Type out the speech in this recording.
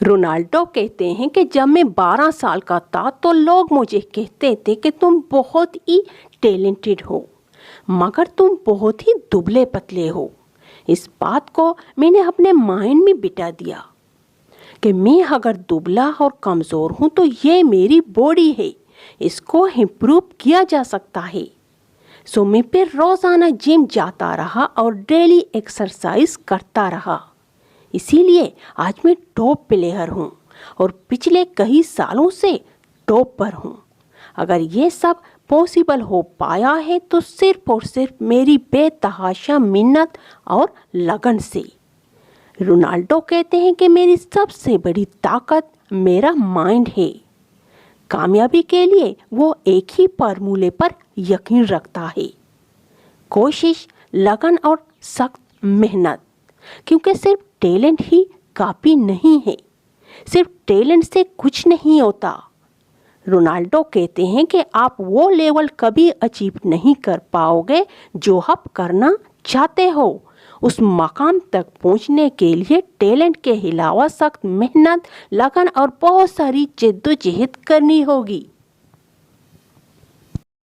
Ronaldo کہتے ہیں کہ جب میں 12 سال کا تھا تو لوگ مجھے کہتے تھے کہ تم بہت ہی ٹیلنٹڈ ہو، مگر تم بہت ہی دبلے پتلے ہو۔ اس بات کو میں نے اپنے مائنڈ میں بٹھا دیا کہ میں اگر دبلا اور کمزور ہوں تو یہ میری باڈی ہے، اس کو امپروو کیا جا سکتا ہے۔ سو میں پھر روزانہ جم جاتا رہا اور ڈیلی ایکسرسائز کرتا رہا۔ اسی لیے آج میں ٹاپ پلیئر ہوں اور پچھلے کئی سالوں سے ٹاپ پر ہوں۔ اگر یہ سب پاسبل ہو پایا ہے تو صرف اور صرف میری بے تحاشا محنت اور لگن سے۔ رونالڈو کہتے ہیں کہ میری سب سے بڑی طاقت میرا مائنڈ ہے۔ کامیابی کے لیے وہ ایک ہی فارمولے پر یقین رکھتا ہے: کوشش، لگن اور سخت محنت۔ کیونکہ صرف ٹیلنٹ ہی کافی نہیں ہے، صرف ٹیلنٹ سے کچھ نہیں ہوتا۔ رونالڈو کہتے ہیں کہ آپ وہ لیول کبھی اچیو نہیں کر پاؤ گے جو آپ کرنا چاہتے ہو۔ اس مقام تک پہنچنے کے لیے ٹیلنٹ کے علاوہ سخت محنت، لگن اور بہت ساری جدوجہد کرنی ہوگی۔